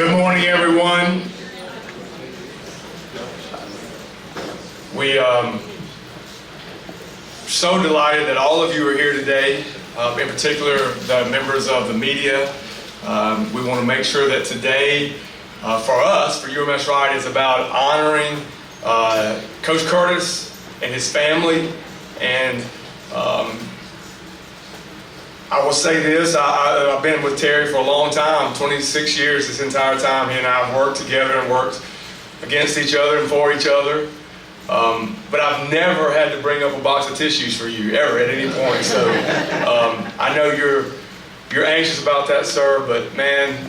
Good morning, everyone. We so delighted that all of you are here today, in particular the members of the media. We want to make sure that today, for us, for UMS-Wright, is about honoring Coach Curtis and his family. And I will say this, I've been with Terry for a long time, 26 years. This entire time he and I have worked together and worked against each other and for each other. But I've never had to bring up a box of tissues for you, ever, at any point. So I know you're anxious about that, sir, but man,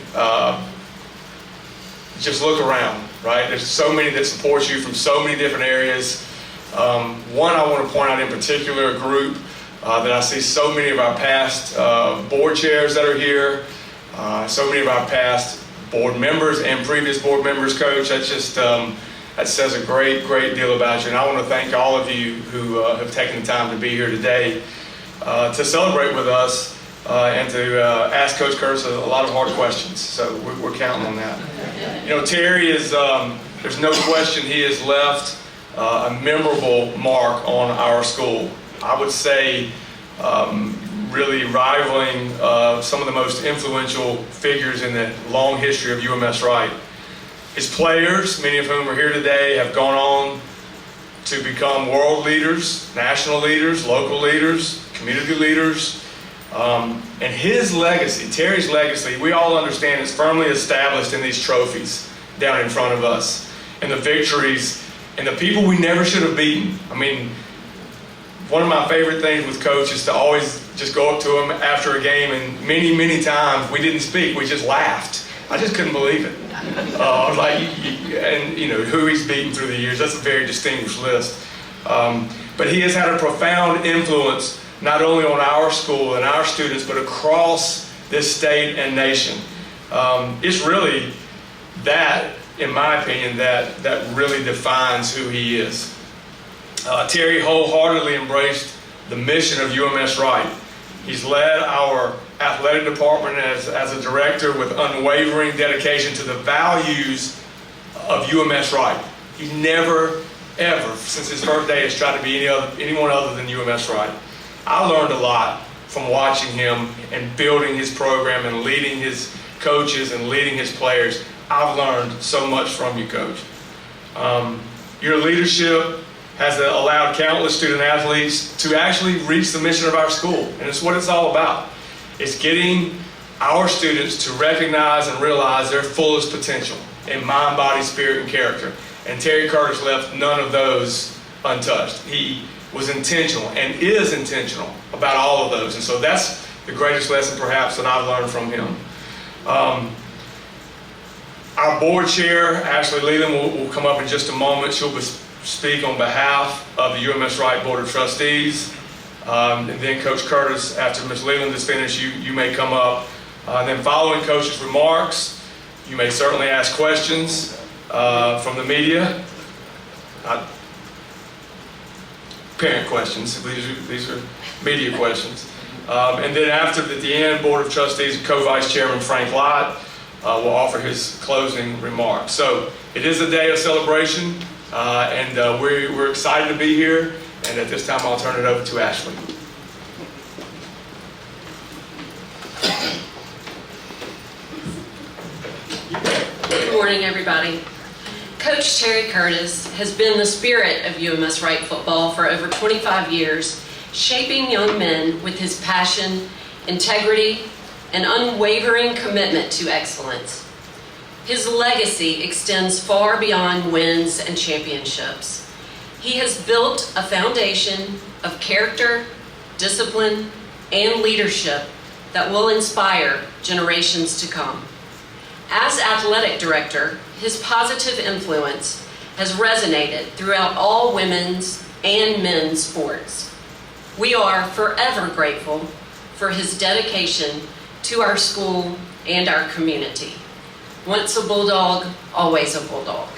just look around, right? There's so many that support you from so many different areas. One I want to point out in particular, a group that I see so many of our past board chairs that are here, so many of our past board members and previous board members, Coach. That's just, that says a great deal about you. And I want to thank all of you who have taken the time to be here today to celebrate with us and to ask Coach Curtis a lot of hard questions. So we're counting on that. You know, Terry is, there's no question he has left a memorable mark on our school. I would say really rivaling some of the most influential figures in the long history of UMS-Wright. His players, many of whom are here today, have gone on to become world leaders, national leaders, local leaders, community leaders. And his legacy, Terry's legacy, we all understand is firmly established in these trophies down in front of us, and the victories, and the people we never should have beaten. I mean, one of my favorite things with Coach is to always just go up to him after a game, and many times we didn't speak, we just laughed. I just couldn't believe it. And you know, who he's beaten through the years, that's a very distinguished list. But he has had a profound influence not only on our school and our students, but across this state and nation. It's really that, in my opinion, that really defines who he is. Terry wholeheartedly embraced the mission of UMS-Wright. He's led our athletic department as a director with unwavering dedication to the values of UMS-Wright. He never, ever, since his first day, has tried to be anyone other than UMS-Wright. I learned a lot from watching him and building his program and leading his coaches and leading his players. I've learned so much from you, Coach. Your leadership has allowed countless student athletes to actually reach the mission of our school, and it's what it's all about. It's getting our students to recognize and realize their fullest potential in mind, body, spirit, and character. And Terry Curtis left none of those untouched. He was intentional and is intentional about all of those, and so that's the greatest lesson perhaps that I've learned from him. Our board chair, Ashley Leland, will come up in just a moment. She'll speak on behalf of the UMS-Wright Board of Trustees. And then Coach Curtis, after Ms. Leland is finished, you may come up. And then following Coach's remarks, you may certainly ask questions from the media. Not parent questions, these are media questions. And then after, at the end, Board of Trustees Co-Vice Chairman Frank Lott will offer his closing remarks. So it is a day of celebration. And we're excited to be here, and at this time I'll turn it over to Ashley. Good morning, everybody. Coach Terry Curtis has been the spirit of UMS-Wright football for over 25 years, shaping young men with his passion, integrity, and unwavering commitment to excellence. His legacy extends far beyond wins and championships. He has built a foundation of character, discipline, and leadership that will inspire generations to come. As athletic director, his positive influence has resonated throughout all women's and men's sports. We are forever grateful for his dedication to our school and our community. Once a Bulldog, always a Bulldog.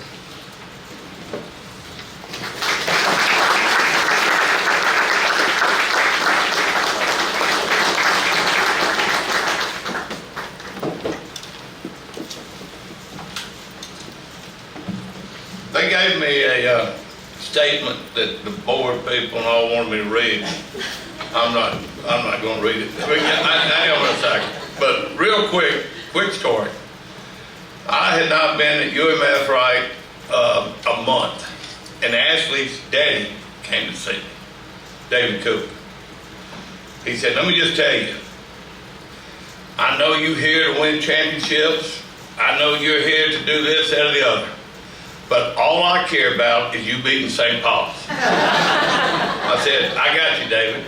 they gave me a statement that the board people and all wanted me to read. I'm not going to read it. I am in a second. But real quick story. I had not been at UMS-Wright a month, and Ashley's daddy came to see me, David Cooper. He said, let me just tell you, I know you're here to win championships. I know you're here to do this, that, or the other. But all I care about is you beating St. Paul's. I said, I got you, David.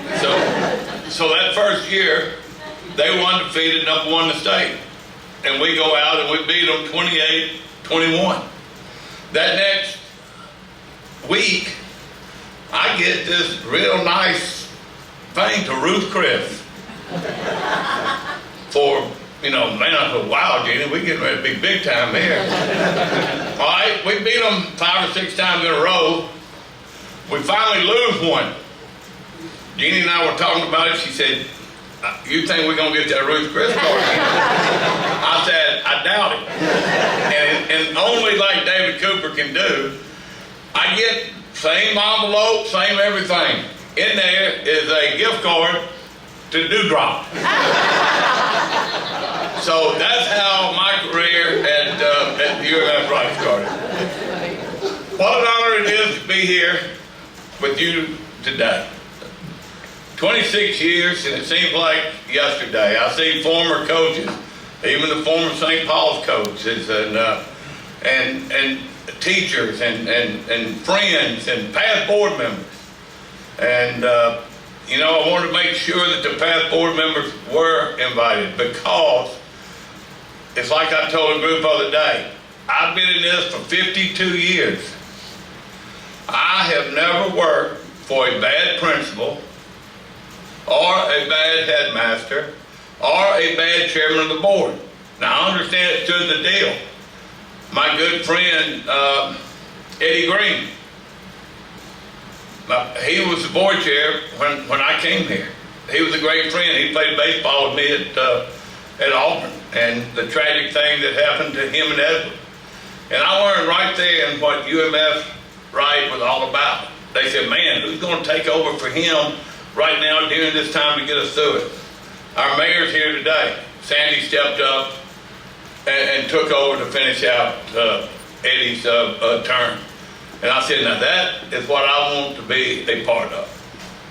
So that first year, they were undefeated, number one in the state. And we go out and we beat them 28-21. That next week, I get this real nice thing to Ruth Chris for, man, I thought, wow, Jeannie, we getting ready to be big time here. All right, we beat them 5 or 6 times in a row. We finally lose one. Jeannie and I were talking about it. She said, you think we're going to get that Ruth Chris card again? I said, I doubt it. And only like David Cooper can do, I get same envelope, same everything. In there is a gift card to Dewdrop. So that's how my career at UMS-Wright started. What an honor it is to be here with you today. 26 years, and it seems like yesterday. I see former coaches, even the former St. Paul's coaches, and teachers, and friends, and past board members. And I wanted to make sure that the past board members were invited, because it's like I told a group the other day, I've been in this for 52 years. I have never worked for a bad principal, or a bad headmaster, or a bad chairman of the board. Now, I understand it stood the deal. My good friend, Eddie Green, he was the board chair when I came here. He was a great friend. He played baseball with me at Auburn, and the tragic thing that happened to him and Edward. And I learned right there in what UMS-Wright was all about. They said, man, who's going to take over for him right now during this time to get us through it? Our mayor's here today. Sandy stepped up and took over to finish out Eddie's term. And I said, now that is what I want to be a part of.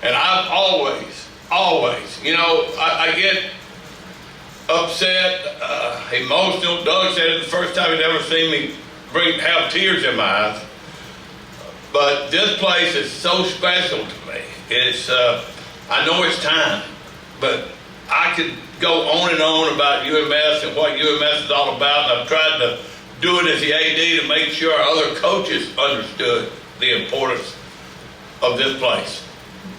And I've always, I get upset, emotional. Doug said it the first time he'd ever seen me have tears in my eyes. But this place is so special to me. It's, I know it's time, but I could go on and on about UMS and what UMS is all about. And I've tried to do it as the AD to make sure our other coaches understood the importance of this place.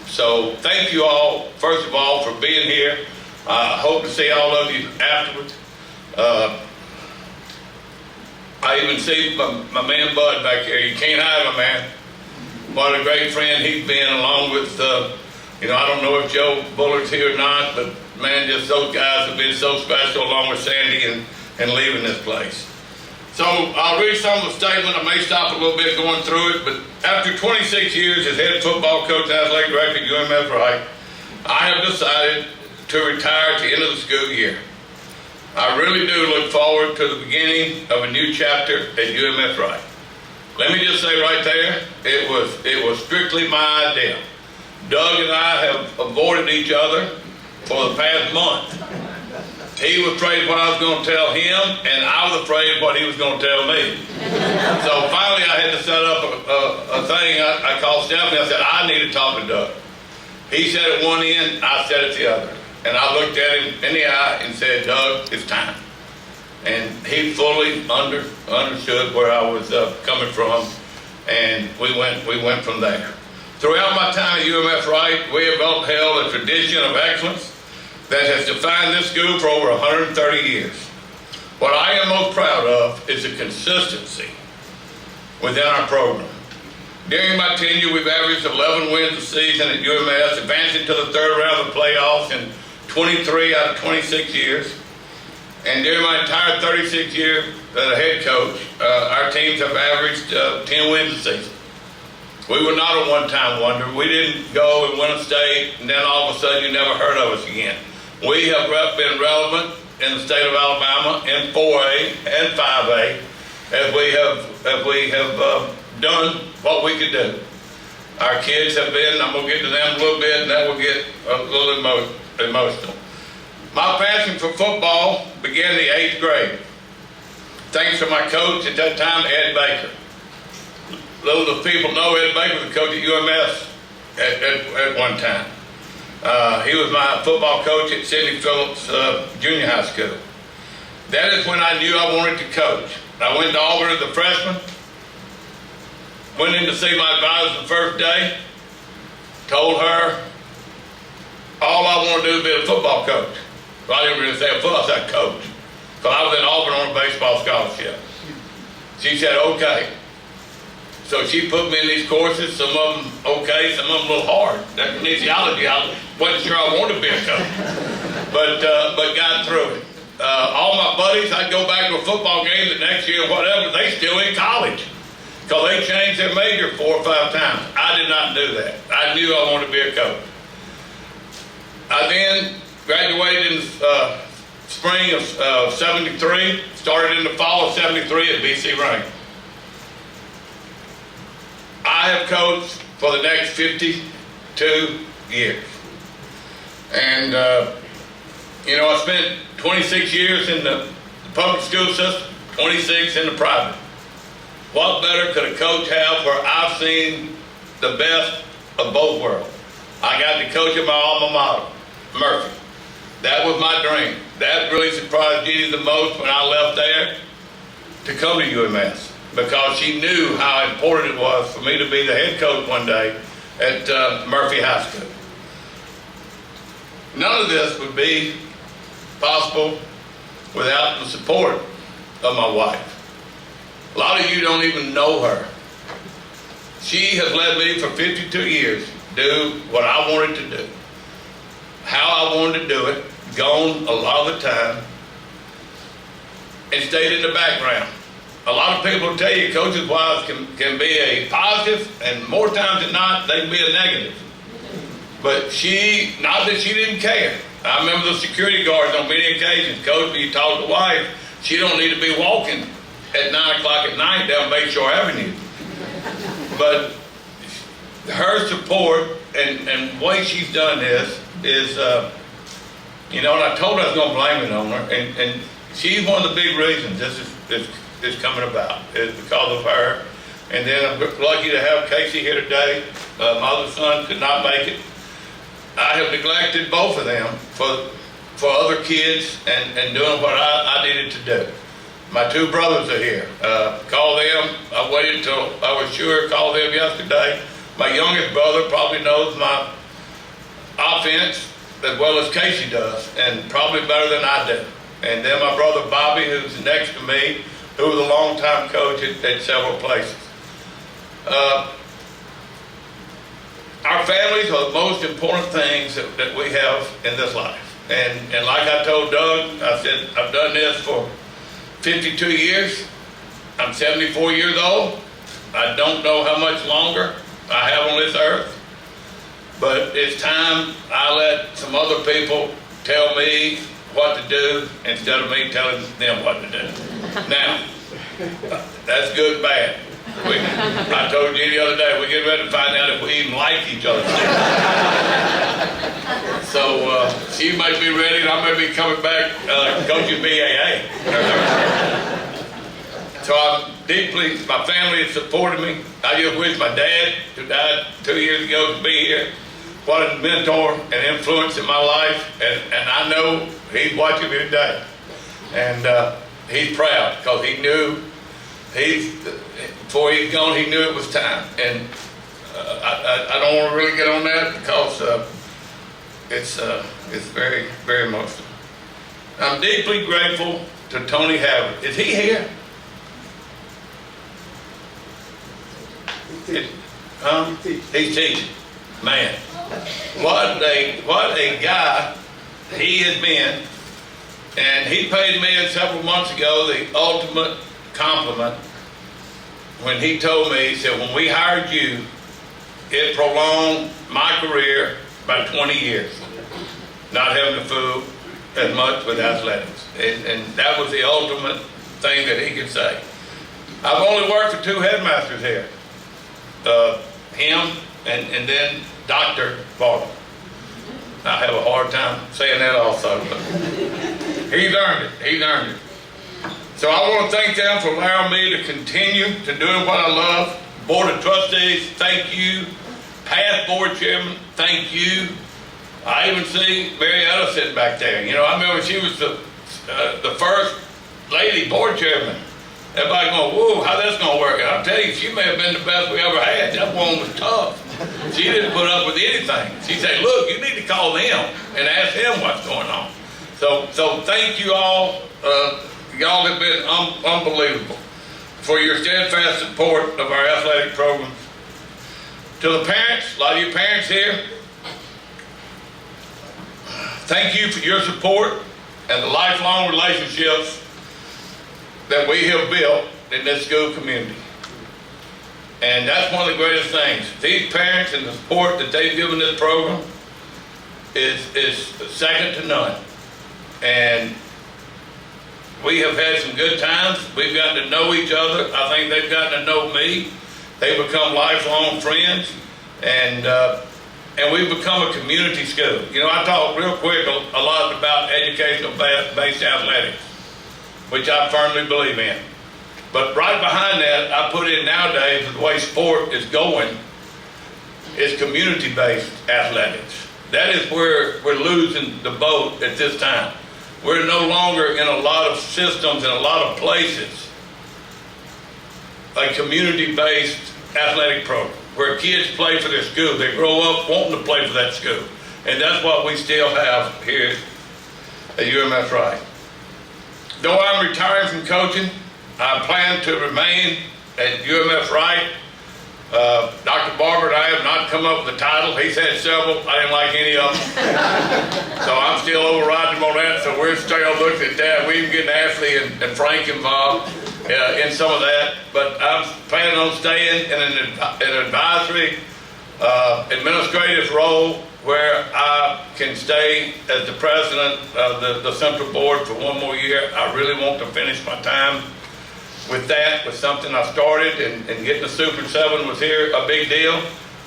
So thank you all, first of all, for being here. I hope to see all of you afterwards. I even see my man Bud back here. You can't hide him, man. What a great friend he's been, along with, I don't know if Joe Bullard's here or not, but man, just those guys have been so special, along with Sandy and leaving this place. So I'll read some of the statement. I may stop a little bit going through it, but after 26 years as head football coach and athletic director at UMS-Wright, I have decided to retire at the end of the school year. I really do look forward to the beginning of a new chapter at UMS-Wright. Let me just say right there, it was strictly my idea. Doug and I have avoided each other for the past month. He was afraid what I was going to tell him, and I was afraid what he was going to tell me. So finally I had to set up a thing. I called Stephanie. I said, I need to talk to Doug. He said at one end, I said at the other. And I looked at him in the eye and said, Doug, it's time. And he fully understood where I was coming from, and we went from there. Throughout my time at UMS-Wright, we have upheld a tradition of excellence that has defined this school for over 130 years. What I am most proud of is the consistency within our program. During my tenure, we've averaged 11 wins a season at UMS, advancing to the third round of the playoffs in 23 out of 26 years. And during my entire 36 years as a head coach, our teams have averaged 10 wins a season. We were not a one-time wonder. We didn't go and win a state, and then all of a sudden you never heard of us again. We have been relevant in the state of Alabama in 4A and 5A as we have done what we could do. Our kids have been, I'm going to get to them a little bit, and that will get a little emotional. My passion for football began in the 8th grade. Thanks to my coach at that time, Ed Baker. Those of people know Ed Baker was the coach at UMS at one time. He was my football coach at Sidney Phillips Junior High School. That is when I knew I wanted to coach. I went to Auburn as a freshman, went in to see my advisor the first day, told her all I want to do is be a football coach. Well, I didn't really say a football, I said coach. So I was in Auburn on a baseball scholarship. She said, okay. So she put me in these courses, some of them okay, some of them a little hard. That kinesiology, I wasn't sure I wanted to be a coach, but got through it. All my buddies, I'd go back to a football game the next year or whatever, they still in college because they changed their major 4 or 5 times. I did not do that. I knew I wanted to be a coach. I then graduated in spring of 73, started in the fall of 73 at UMS-Wright. I have coached for the next 52 years. And, I spent 26 years in the public school system, 26 in the private. What better could a coach have where I've seen the best of both worlds? I got to coach at my alma mater, Murphy. That was my dream. That really surprised Jeannie the most when I left there to come to UMS, because she knew how important it was for me to be the head coach one day at Murphy High School. None of this would be possible without the support of my wife. A lot of you don't even know her. She has led me for 52 years to do what I wanted to do, how I wanted to do it, gone a lot of the time, and stayed in the background. A lot of people tell you coaches' wives can be a positive, and more times than not, they can be a negative. But she, not that she didn't care. I remember the security guards on many occasions, coach, when you talk to the wife, she don't need to be walking at 9 o'clock at night down Bayshore Avenue. But her support and the way she's done this is, and I told her I was going to blame it on her, and she's one of the big reasons this is coming about, is because of her. And then I'm lucky to have Casey here today. My other son could not make it. I have neglected both of them for other kids and doing what I needed to do. My 2 brothers are here. Call them. I waited till I was sure. Called them yesterday. My youngest brother probably knows my offense as well as Casey does, and probably better than I do. And then my brother Bobby, who's next to me, who was a long-time coach at several places. Our families are the most important things that we have in this life. And like I told Doug, I said, I've done this for 52 years. I'm 74 years old. I don't know how much longer I have on this earth. But it's time I let some other people tell me what to do instead of me telling them what to do. Now, that's good and bad. I told you the other day, we're getting ready to find out if we even like each other. So she might be ready, and I may be coming back coaching BAA. So my family has supported me. I just wish my dad, who died 2 years ago, to be here. What a mentor and influence in my life, and I know he's watching me today. And he's proud, because he knew, before he's gone, he knew it was time. And I don't want to really get on that, because it's very, very emotional. I'm deeply grateful to Tony Havard. Is he here? He's teaching. Man, what a guy he has been And he paid me several months ago the ultimate compliment when he told me, he said, when we hired you, it prolonged my career by 20 years, not having to fool as much with athletics. And that was the ultimate thing that he could say. I've only worked for 2 headmasters here, him and then Dr. Barber. I have a hard time saying that also, but he's earned it. He's earned it. So I want to thank them for allowing me to continue to doing what I love. Board of Trustees, thank you. Past board chairman, thank you. I even see Marietta sitting back there. You know, I remember she was the first lady board chairman. Everybody going, whoa, how that's going to work? And I'll tell you, she may have been the best we ever had. That woman was tough. She didn't put up with anything. She said, look, you need to call them and ask them what's going on. So thank you all. Y'all have been unbelievable for your steadfast support of our athletic programs. To the parents, a lot of you parents here, thank you for your support and the lifelong relationships that we have built in this school community. And that's one of the greatest things. These parents and the support that they've given this program is second to none. And we have had some good times. We've gotten to know each other. I think they've gotten to know me. They've become lifelong friends, and we've become a community school. You know, I talk real quick a lot about educational-based athletics, which I firmly believe in. But right behind that, I put in nowadays, the way sport is going, is community-based athletics. That is where we're losing the boat at this time. We're no longer in a lot of systems and a lot of places a community-based athletic program where kids play for their school. They grow up wanting to play for that school. And that's what we still have here at UMS-Wright. Though I'm retiring from coaching, I plan to remain at UMS-Wright. Dr. Barber and I have not come up with a title. He's had several. I didn't like any of them. So I'm still overriding him on that. So we're still looking at that. We even get Ashley and Frank involved in some of that. But I'm planning on staying in an advisory administrative role where I can stay as the president of the Central Board for one more year. I really want to finish my time with that, was something I started, and getting the Super 7 was here a big deal.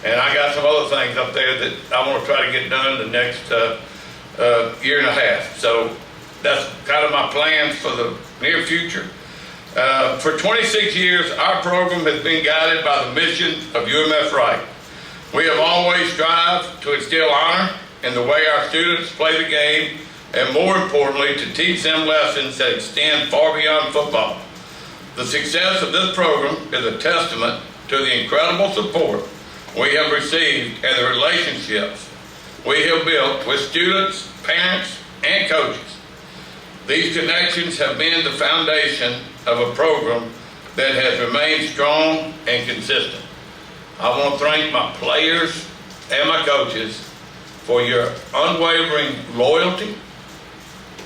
And I got some other things up there that I want to try to get done the next year and a half. So that's kind of my plans for the near future. For 26 years, our program has been guided by the mission of UMS-Wright. We have always strived to instill honor in the way our students play the game, and more importantly, to teach them lessons that extend far beyond football. The success of this program is a testament to the incredible support we have received and the relationships we have built with students, parents, and coaches. These connections have been the foundation of a program that has remained strong and consistent. I want to thank my players and my coaches for your unwavering loyalty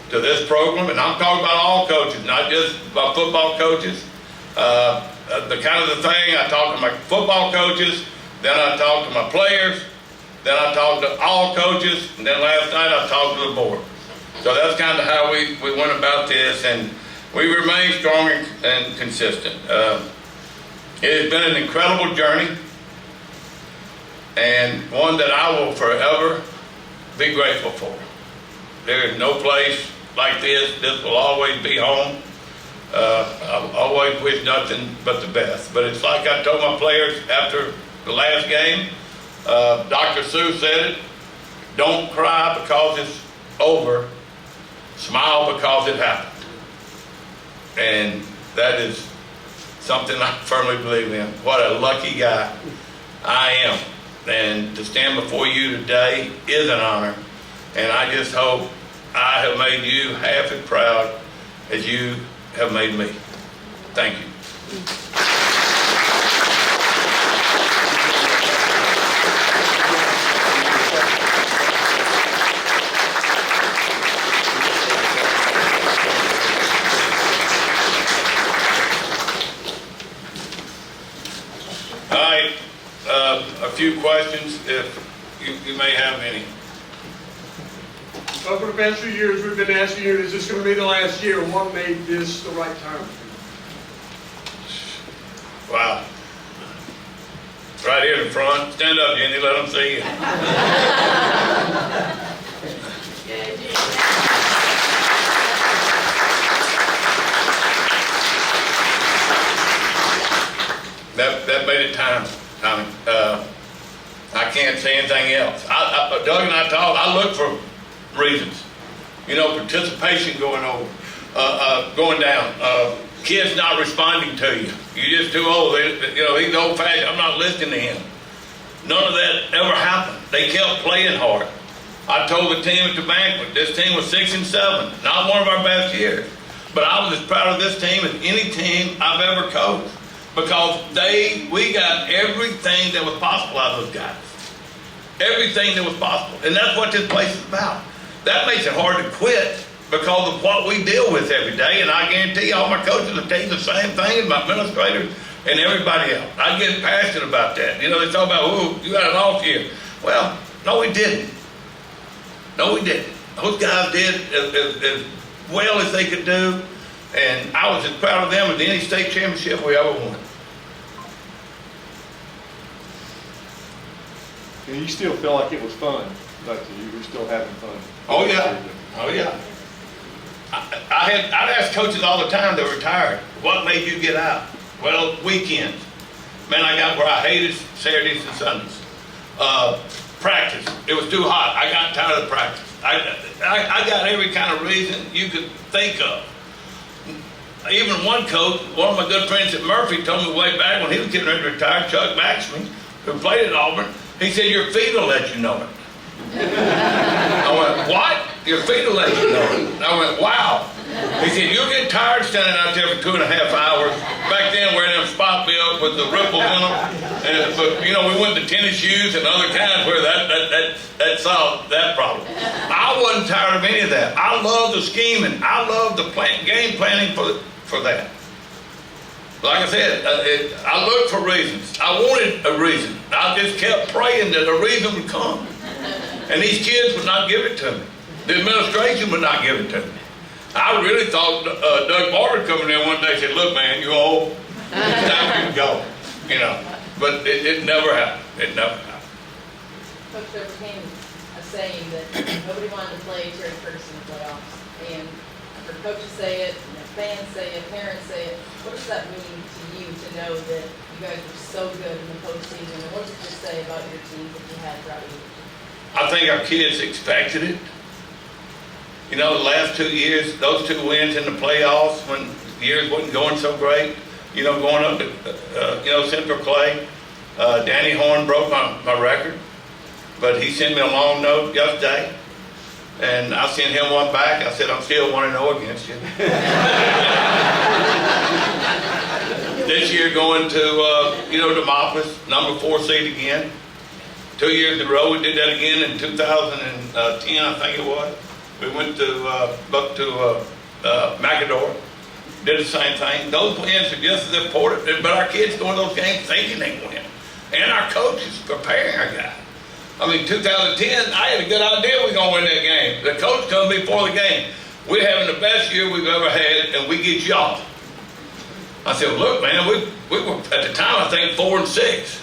to this program, and I'm talking about all coaches, not just my football coaches. The kind of the thing, I talk to my football coaches, then I talk to my players, then I talk to all coaches, and then last night I talked to the board. So that's kind of how we went about this, and we remain strong and consistent. It has been an incredible journey, and one that I will forever be grateful for. There is no place like this. This will always be home. I always wish nothing but the best. But it's like I told my players after the last game, Dr. Sue said it, don't cry because it's over, smile because it happened. And that is something I firmly believe in. What a lucky guy I am. And to stand before you today is an honor. And I just hope I have made you half as proud as you have made me. Thank you. few questions if you may have any. Over the past few years, we've been asking you, is this going to be the last year? What made this the right time? Wow. Right here in front. Stand up, Jenny, let them see you. That made it time, Tommy. I can't say anything else. Doug and I talked, I look for reasons. You know, participation going down. Kids not responding to you. You're just too old. He's old-fashioned. I'm not listening to him. None of that ever happened. They kept playing hard. I told the team at the banquet, this team was 6-7, not one of our best years. But I was as proud of this team as any team I've ever coached, because we got everything that was possible out of those guys. Everything that was possible. And that's what this place is about. That makes it hard to quit because of what we deal with every day. And I guarantee you, all my coaches will tell you the same thing, and my administrators and everybody else. I get passionate about that. You know, they talk about, ooh, you got an off year. Well, no, we didn't. No, we didn't. Those guys did as well as they could do. And I was as proud of them as any state championship we ever won. And you still feel like it was fun, like you were still having fun. Oh yeah, oh yeah. I'd ask coaches all the time that were retired, what made you get out? Well, weekends. Man, I got where I hated Saturdays and Sundays. Practice, it was too hot. I got tired of practice. I got every kind of reason you could think of. Even one coach, one of my good friends at Murphy, told me way back when he was getting ready to retire, Chuck Maxman, who played at Auburn, he said, your feet will let you know it. I went, what? Your feet will let you know it. I went, wow. He said, you'll get tired standing out there for 2.5 hours. Back then, wearing them spot bills with the ripples in them. But, you know, we went to tennis shoes and other kinds where that solved that problem. I wasn't tired of any of that. I love the scheming. I love the game planning for that. Like I said, I looked for reasons. I wanted a reason. I just kept praying that a reason would come. And these kids would not give it to me. The administration would not give it to me. I really thought Doug Barber coming in one day and said, look, man, you're old. It's time for you to go. You know. But it never happened. It never happened. Coach, there became a saying that nobody wanted to play Terry Curtis in the playoffs. And I've heard coaches say it, fans say it, parents say it. What does that mean to you to know that you guys were so good in the postseason? And what does it just say about your team that you had throughout the year? I think our kids expected it. You know, the last 2 years, those 2 wins in the playoffs when the years wasn't going so great, you know, going up to, Central Clay, Danny Horn broke my record, but he sent me a long note yesterday, and I sent him one back. I said, I'm still 1-0 against you. This year going to, Demopolis, number 4 seed again. 2 years in a row, we did that again in 2010, I think it was. We went to Macador, did the same thing. Those wins are just as important, but our kids go in those games thinking they win. And our coaches preparing our guys. I mean, 2010, I had a good idea we were going to win that game. The coach told me before the game, we're having the best year we've ever had, and we get y'all. I said, well, look, man, we were, at the time, I think, 4-6.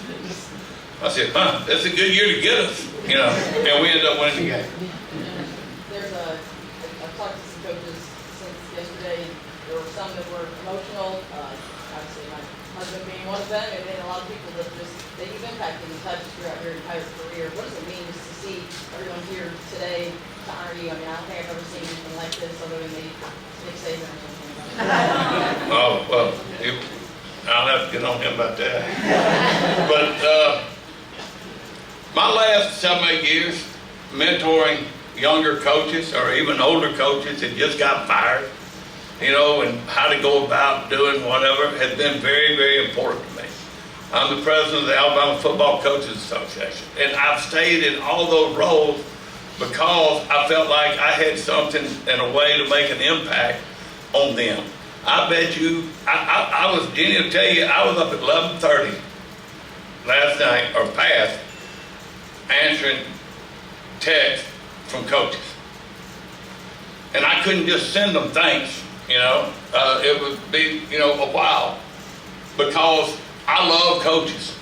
I said, that's a good year to get us, and we ended up winning the game. I've talked to some coaches since yesterday. There were some that were emotional. Obviously, my husband being one of them, and then a lot of people that you've impacted and touched throughout your entire career. What does it mean just to see everyone here today to honor you? I mean, I don't think I've ever seen anything like this other than maybe Nick Saban or something. Oh, well, I'll have to get on him about that. But my last 7-8 years mentoring younger coaches or even older coaches that just got fired, and how to go about doing whatever has been very, very important to me. I'm the president of the Alabama Football Coaches Association, and I've stayed in all those roles because I felt like I had something in a way to make an impact on them. I bet you, Jenny will tell you, I was up at 11:30 last night, or past, answering texts from coaches. And I couldn't just send them thanks, you know. It would be, you know, a while. Because I love coaches.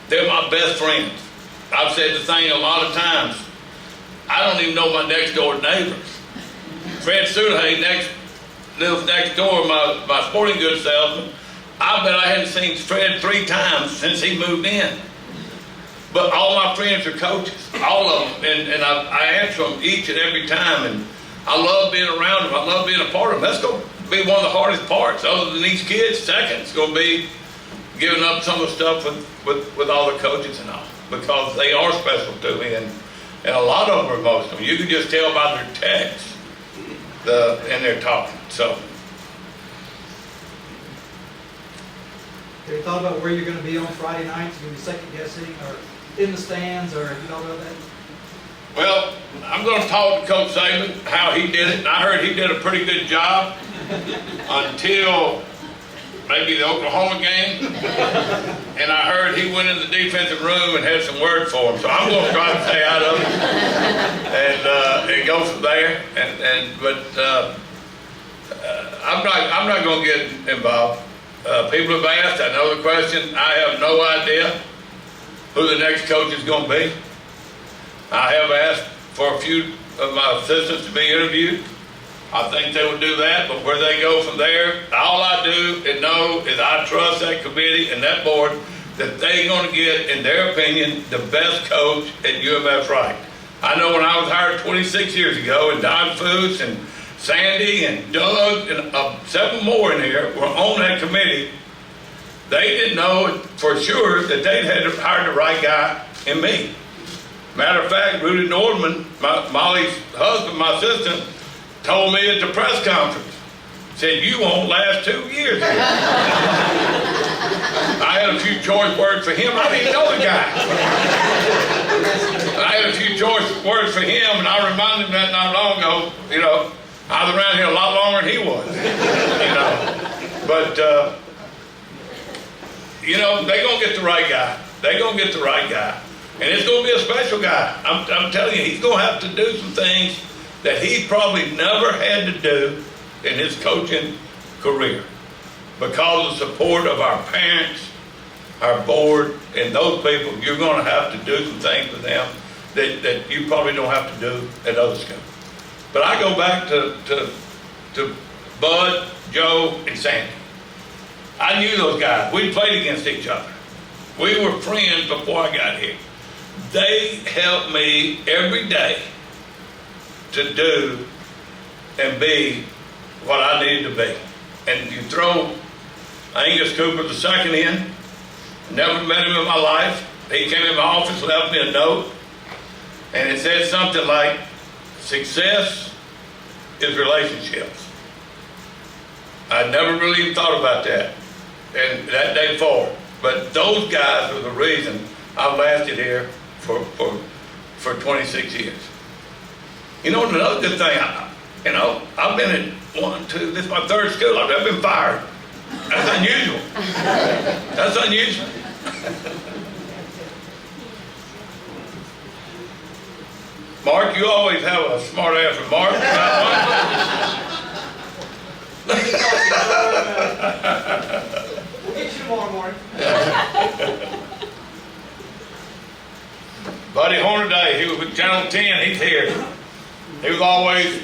They're my best friends. I've said the thing a lot of times. I don't even know my next door neighbors. Fred Sudahay lives next door, my sporting goods salesman. I bet I hadn't seen Fred 3 times since he moved in. But all my friends are coaches, all of them, and I answer them each and every time, and I love being around them. I love being a part of them. That's going to be one of the hardest parts, other than these kids. Second, it's going to be giving up some of the stuff with all the coaches and all, because they are special to me, and a lot of them are emotional. You can just tell by their texts, and they're talking. So. Have you thought about where you're going to be on Friday nights? You're going to be second guessing or in the stands, or have you thought about that? Well, I'm going to talk to Coach Saban, how he did it. And I heard he did a pretty good job until maybe the Oklahoma game. And I heard he went in the defensive room and had some words for him. So I'm going to try to stay out of it and go from there. But I'm not going to get involved. People have asked, I know the question. I have no idea who the next coach is going to be. I have asked for a few of my assistants to be interviewed. I think they would do that, but where they go from there, all I do and know is I trust that committee and that board that they're going to get, in their opinion, the best coach at UMS-Wright. I know when I was hired 26 years ago, and Don Fuchs and Sandy and Doug and 7 more in here were on that committee, they didn't know for sure that they had hired the right guy in me. Matter of fact, Rudy Nordman, Molly's husband, my assistant, told me at the press conference, said, "You won't last 2 years." I had a few choice words for him. I didn't know the guy. I had a few choice words for him, and I reminded him that not long ago. You know, I was around here a lot longer than he was. You know, but you know, they're gonna get the right guy. They're gonna get the right guy, and it's gonna be a special guy. I'm telling you, he's gonna have to do some things that he probably never had to do in his coaching career, because of the support of our parents, our board, and those people. You're going to have to do some things with them that you probably don't have to do at other schools. But I go back to Bud, Joe, and Sandy. I knew those guys. We played against each other. We were friends before I got here. They helped me every day to do and be what I needed to be. And you throw Angus Cooper the second in, never met him in my life. He came in my office, left me a note, and it said something like, "Success is relationships." I never really even thought about that, and that day forward. But those guys are the reason I've lasted here for 26 years. You know, another good thing, I've been at 1, 2, this is my 3rd school. I've never been fired. That's unusual. That's unusual. Mark, you always have a smart answer. Mark, We'll get you tomorrow morning. Buddy Hornaday, he was with Channel 10, he's here. He was always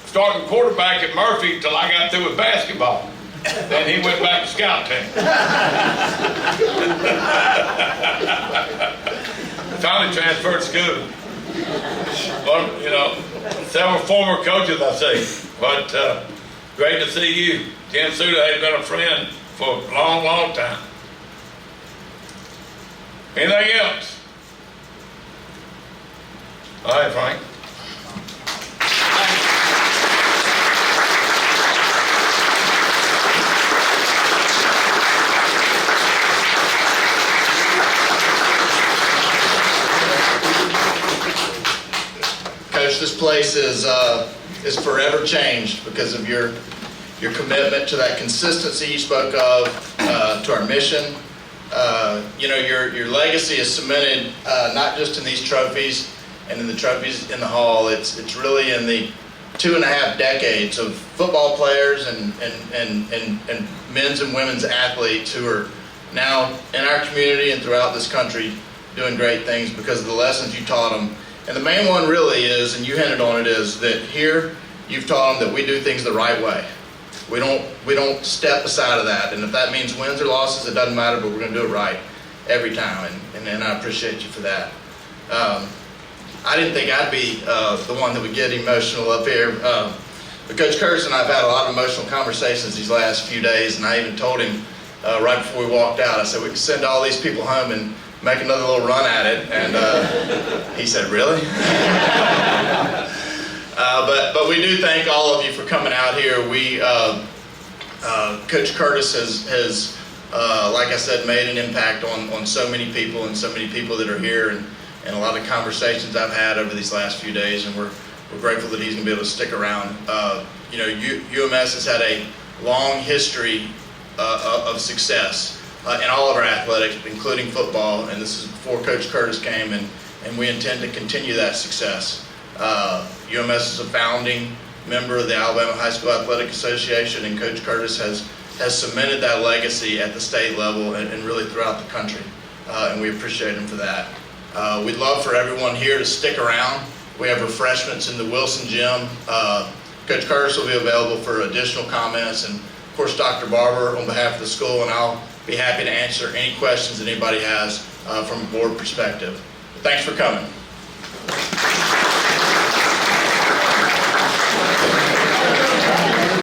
starting quarterback at Murphy till I got through with basketball. Then he went back to scout team. Finally transferred to school. Well, you know, several former coaches I see. But great to see you. Ken Suda has been a friend for a long, long time. Anything else? All right, Frank. Coach, this place is forever changed because of your commitment to that consistency you spoke of, to our mission, your legacy is cemented not just in these trophies and in the trophies in the hall. It's really in the 2.5 decades of football players and men's and women's athletes who are now in our community and throughout this country doing great things because of the lessons you taught them. And the main one really is, and you hinted on it, is that here you've taught them that we do things the right way. We don't step aside of that. And if that means wins or losses, it doesn't matter, but we're going to do it right every time. And I appreciate you for that. I didn't think I'd be the one that would get emotional up here. But Coach Curtis and I have had a lot of emotional conversations these last few days, and I even told him right before we walked out, I said, we can send all these people home and make another little run at it. And he said, really? But we do thank all of you for coming out here. Coach Curtis has like I said, made an impact on so many people and so many people that are here, and a lot of conversations I've had over these last few days, and we're grateful that he's going to be able to stick around. UMS has had a long history of success in all of our athletics, including football, and this is before Coach Curtis came, and we intend to continue that success. UMS is a founding member of the Alabama High School Athletic Association, and Coach Curtis has cemented that legacy at the state level and really throughout the country, and we appreciate him for that. We'd love for everyone here to stick around. We have refreshments in the Wilson Gym. Coach Curtis will be available for additional comments, and of course Dr. Barber on behalf of the school, and I'll be happy to answer any questions that anybody has from a board perspective. Thanks for coming.